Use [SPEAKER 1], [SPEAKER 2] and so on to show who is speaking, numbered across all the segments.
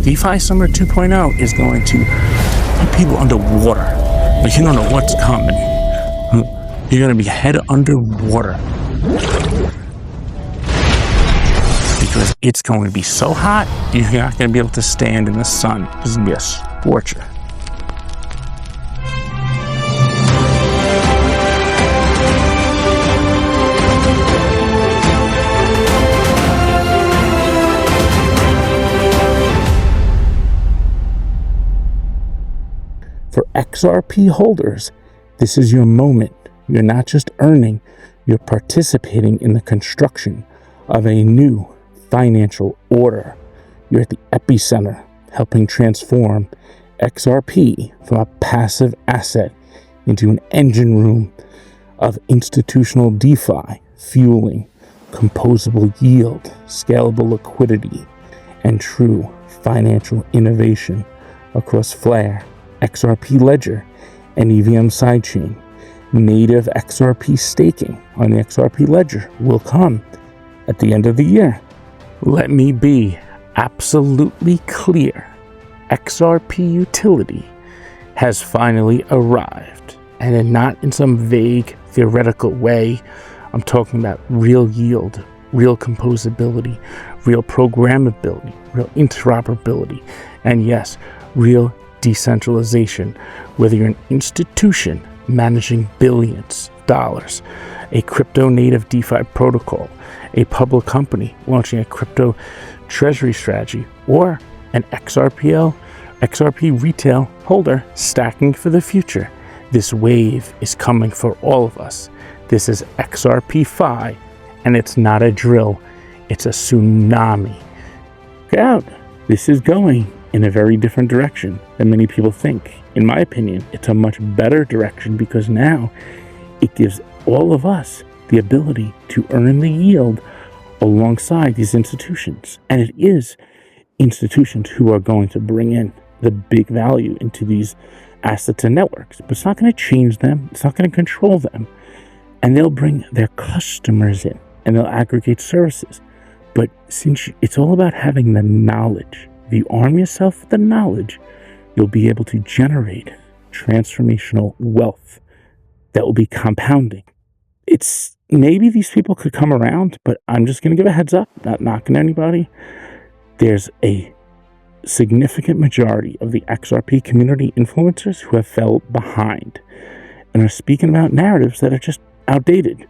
[SPEAKER 1] DeFi Summer 2.0 is going to put people underwater. Like, you don't know what's coming. You're going to be head underwater. Because it's going to be so hot, you're not going to be able to stand in the sun. It's going to be a scorcher. For XRP holders, this is your moment. You're not just earning, you're participating in the construction of a new financial order. You're at the epicenter, helping transform XRP from a passive asset into an engine room of institutional DeFi, fueling composable yield, scalable liquidity, and true financial innovation across FLARE, XRP Ledger, and EVM sidechain. Native XRP staking on the XRP Ledger will come at the end of the year. Let me be absolutely clear. XRP utility has finally arrived, and not in some vague theoretical way. I'm talking about real yield, real composability, real programmability, real interoperability, and yes, real decentralization. Whether you're an institution managing billions of dollars, a crypto native DeFi protocol, a public company launching a crypto treasury strategy, or an XRP retail holder stacking for the future, this wave is coming for all of us. This is XRPfi, and it's not a drill, it's a tsunami. Look out, this is going in a very different direction than many people think. In my opinion, it's a much better direction because now it gives all of us the ability to earn the yield alongside these institutions. And it is institutions who are going to bring in the big value into these assets and networks. But it's not going to change them. It's not going to control them. And they'll bring their customers in and they'll aggregate services. But since it's all about having the knowledge, if you arm yourself with the knowledge, you'll be able to generate transformational wealth that will be compounding. It's maybe these people could come around, but I'm just going to give a heads up, not knocking anybody. There's a significant majority of the XRP community influencers who have fell behind and are speaking about narratives that are just outdated.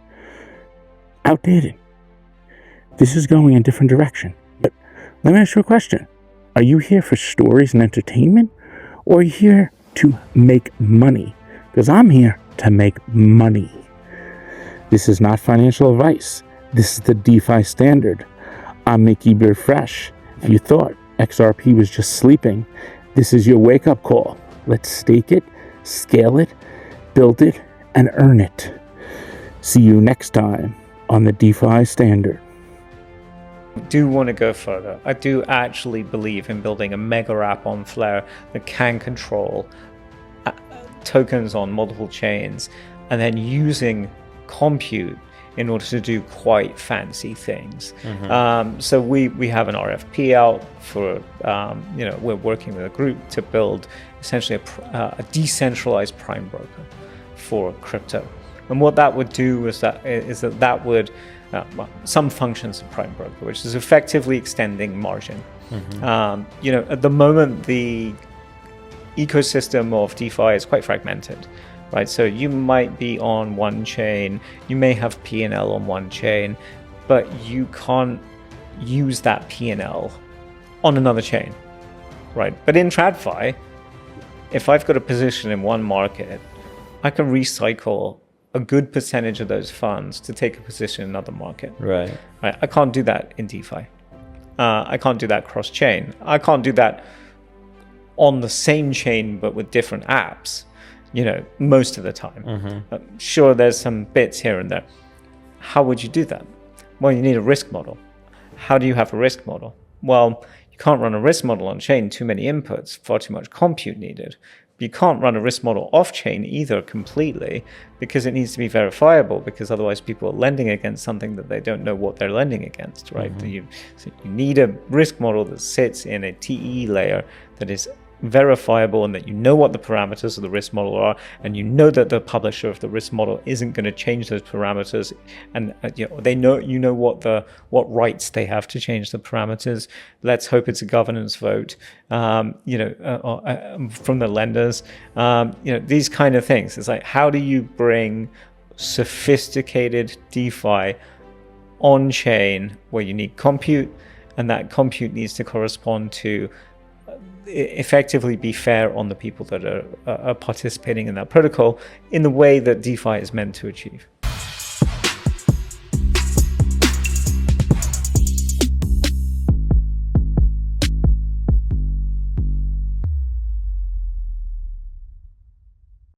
[SPEAKER 1] This is going in a different direction. But let me ask you a question. Are you here for stories and entertainment, or are you here to make money? Because I'm here to make money. This is not financial advice. This is the DeFi standard. I'm Mickey Beer Fresh. If you thought XRP was just sleeping, this is your wake-up call. Let's stake it, scale it, build it, and earn it. See you next time on the DeFi standard.
[SPEAKER 2] I do want to go further. I do actually believe in building a mega app on Flare that can control tokens on multiple chains and then using compute in order to do quite fancy things. So we have an RFP out for, we're working with a group to build essentially a decentralized prime broker for crypto. And what that would do is that would some functions of prime broker, which is effectively extending margin. At the moment, the ecosystem of DeFi is quite fragmented, right? So you might be on one chain, you may have P&L on one chain, but you can't use that P&L on another chain, right? But in TradFi, if I've got a position in one market, I can recycle a good percentage of those funds to take a position in another market.
[SPEAKER 3] Right.
[SPEAKER 2] I can't do that in DeFi. I can't do that cross-chain. I can't do that on the same chain but with different apps, most of the time. Sure, there's some bits here and there. How would you do that? Well, you need a risk model. How do you have a risk model? Well, you can't run a risk model on chain, too many inputs, far too much compute needed. you can't run a risk model off-chain either completely, because it needs to be verifiable, because otherwise people are lending against something that they don't know what they're lending against, right? So you need a risk model that sits in a TE layer that is verifiable, and that you know what the parameters of the risk model are, and you know that the publisher of the risk model isn't going to change those parameters, and they know what rights they have to change the parameters. Let's hope it's a governance vote, from the lenders. These kind of things. It's like, how do you bring sophisticated DeFi on chain where you need compute, and that compute needs to correspond to effectively be fair on the people that are participating in that protocol in the way that DeFi is meant to achieve.